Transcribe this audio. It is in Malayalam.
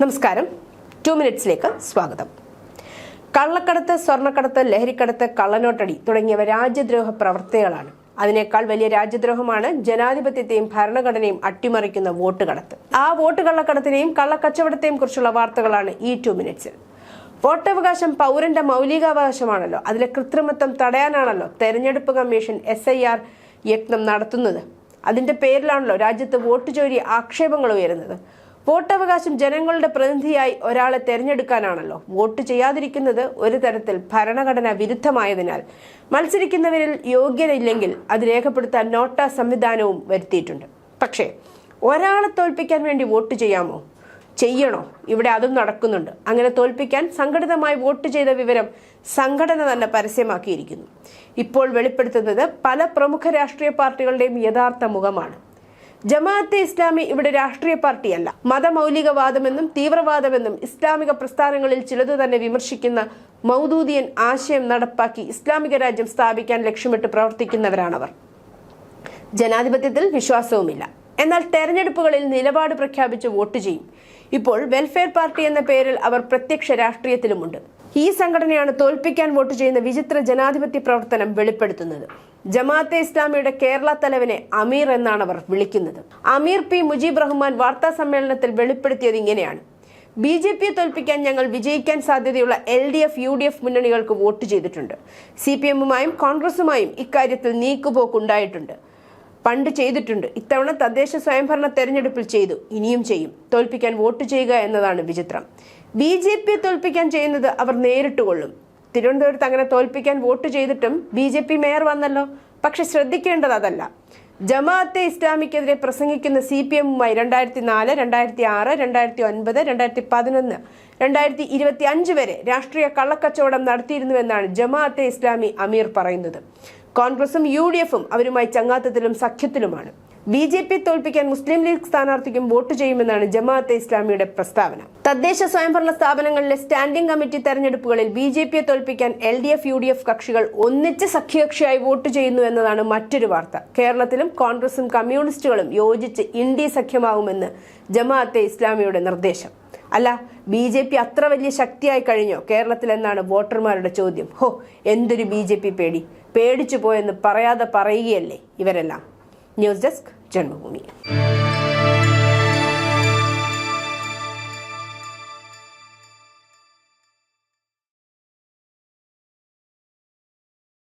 നമസ്കാരം. 2 മിനിറ്റ്സിലേക്ക് സ്വാഗതം. കള്ളക്കടത്ത്, സ്വർണ്ണക്കടത്ത്, ലഹരിക്കടത്ത്, കള്ളനോട്ടടി തുടങ്ങിയവ രാജ്യദ്രോഹ പ്രവർത്തികളാണ്. അതിനേക്കാൾ വലിയ രാജ്യദ്രോഹമാണ് ജനാധിപത്യത്തെയും ഭരണഘടനയും അട്ടിമറിക്കുന്ന വോട്ട് കടത്ത്. ആ വോട്ട് കള്ളക്കടത്തിനെയും കള്ളക്കച്ചവടത്തെയും കുറിച്ചുള്ള വാർത്തകളാണ് ഈ 2 മിനിറ്റ്സിൽ. വോട്ടവകാശം പൗരന്റെ മൗലികാവകാശമാണല്ലോ. അതിലെ കൃത്രിമത്വം തടയാനാണല്ലോ തെരഞ്ഞെടുപ്പ് കമ്മീഷൻ SIR യത്നം നടത്തുന്നത്. അതിന്റെ പേരിലാണല്ലോ രാജ്യത്ത് വോട്ട് ചോരി ആക്ഷേപങ്ങൾ ഉയരുന്നത്. വോട്ടവകാശം ജനങ്ങളുടെ പ്രതിനിധിയായി ഒരാളെ തെരഞ്ഞെടുക്കാനാണല്ലോ. വോട്ട് ചെയ്യാതിരിക്കുന്നത് ഒരു തരത്തിൽ ഭരണഘടനാ വിരുദ്ധമായതിനാൽ മത്സരിക്കുന്നവരിൽ യോഗ്യതയില്ലെങ്കിൽ അത് രേഖപ്പെടുത്താൻ നോട്ട സംവിധാനവും വരുത്തിയിട്ടുണ്ട്. പക്ഷേ ഒരാളെ തോൽപ്പിക്കാൻ വേണ്ടി വോട്ട് ചെയ്യാമോ? ചെയ്യണോ? ഇവിടെ അതും നടക്കുന്നുണ്ട്. അങ്ങനെ തോൽപ്പിക്കാൻ സംഘടിതമായി വോട്ട് ചെയ്ത വിവരം സംഘടന തന്നെ പരസ്യമാക്കിയിരിക്കുന്നു. ഇപ്പോൾ വെളിപ്പെടുത്തുന്നത് പല പ്രമുഖ രാഷ്ട്രീയ പാർട്ടികളുടെയും യഥാർത്ഥ മുഖമാണ്. ജമാഅത്തെ ഇസ്ലാമി ഇവിടെ രാഷ്ട്രീയ പാർട്ടിയല്ല. മതമൗലികവാദമെന്നും തീവ്രവാദമെന്നും ഇസ്ലാമിക പ്രസ്ഥാനങ്ങളിൽ ചിലതു തന്നെ വിമർശിക്കുന്ന മൗദൂദിയൻ ആശയം നടപ്പാക്കി ഇസ്ലാമിക രാജ്യം സ്ഥാപിക്കാൻ ലക്ഷ്യമിട്ട് പ്രവർത്തിക്കുന്നവരാണവർ. ജനാധിപത്യത്തിൽ വിശ്വാസവുമില്ല. എന്നാൽ തെരഞ്ഞെടുപ്പുകളിൽ നിലപാട് പ്രഖ്യാപിച്ച് വോട്ട് ചെയ്യും. ഇപ്പോൾ വെൽഫെയർ പാർട്ടി എന്ന പേരിൽ അവർ പ്രത്യക്ഷ രാഷ്ട്രീയത്തിലുമുണ്ട്. ഈ സംഘടനയാണ് തോൽപ്പിക്കാൻ വോട്ട് ചെയ്യുന്ന വിചിത്ര ജനാധിപത്യ പ്രവർത്തനം വെളിപ്പെടുത്തുന്നത്. ജമാഅത്തെ ഇസ്ലാമിയുടെ കേരള തലവനെ അമീർ എന്നാണ് അവർ വിളിക്കുന്നത്. അമീർ P. മുജീബ് റഹ്മാൻ വാർത്താ സമ്മേളനത്തിൽ വെളിപ്പെടുത്തിയത് ഇങ്ങനെയാണ്: BJPയെ തോൽപ്പിക്കാൻ ഞങ്ങൾ വിജയിക്കാൻ സാധ്യതയുള്ള LDF, UDF മുന്നണികൾക്ക് വോട്ട് ചെയ്തിട്ടുണ്ട്. CPMമായും കോൺഗ്രസുമായും ഇക്കാര്യത്തിൽ നീക്കുപോക്കുണ്ടായിട്ടുണ്ട്. പണ്ട് ചെയ്തിട്ടുണ്ട്. ഇത്തവണ തദ്ദേശ സ്വയംഭരണ തെരഞ്ഞെടുപ്പിൽ ചെയ്തു, ഇനിയും ചെയ്യും. തോൽപ്പിക്കാൻ വോട്ട് ചെയ്യുക എന്നതാണ് വിചിത്രം. BJPയെ തോൽപ്പിക്കാൻ ചെയ്യുന്നത് അവർ നേരിട്ട് കൊള്ളും. തിരുവനന്തപുരത്ത് അങ്ങനെ തോൽപ്പിക്കാൻ വോട്ട് ചെയ്തിട്ടും BJP മേയർ വന്നല്ലോ. പക്ഷെ ശ്രദ്ധിക്കേണ്ടത് അതല്ല. ജമാഅത്തെ ഇസ്ലാമിക്കെതിരെ പ്രസംഗിക്കുന്ന CPMമായി 2004, 2006, 2009, 2011, 2025 വരെ രാഷ്ട്രീയ കള്ളക്കച്ചവടം നടത്തിയിരുന്നുവെന്നാണ് ജമാഅത്തെ ഇസ്ലാമി അമീർ പറയുന്നത്. കോൺഗ്രസും UDFും അവരുമായി ചങ്ങാത്തത്തിലും സഖ്യത്തിലുമാണ്. BJPയെ തോൽപ്പിക്കാൻ മുസ്ലിം ലീഗ് സ്ഥാനാർത്ഥിക്കും വോട്ട് ചെയ്യുമെന്നാണ് ജമാഅത്തെ ഇസ്ലാമിയുടെ പ്രസ്താവന. തദ്ദേശ സ്വയംഭരണ സ്ഥാപനങ്ങളിലെ സ്റ്റാൻഡിംഗ് കമ്മിറ്റി തെരഞ്ഞെടുപ്പുകളിൽ BJPയെ തോൽപ്പിക്കാൻ LDF, UDF കക്ഷികൾ ഒന്നിച്ച് സഖ്യകക്ഷിയായി വോട്ട് ചെയ്യുന്നു എന്നതാണ് മറ്റൊരു വാർത്ത. കേരളത്തിലും കോൺഗ്രസും കമ്മ്യൂണിസ്റ്റുകളും യോജിച്ച് ഇന്ത്യ സഖ്യമാവുമെന്ന് ജമാഅത്തെ ഇസ്ലാമിയുടെ നിർദ്ദേശം. അല്ല, BJP അത്ര വലിയ ശക്തിയായി കഴിഞ്ഞോ കേരളത്തിൽ എന്നാണ് വോട്ടർമാരുടെ ചോദ്യം. എന്തൊരു BJP പേടി! പേടിച്ചു പോയെന്ന് പറയാതെ പറയുകയല്ലേ ഇവരെല്ലാം. News desk, Janmabhumi.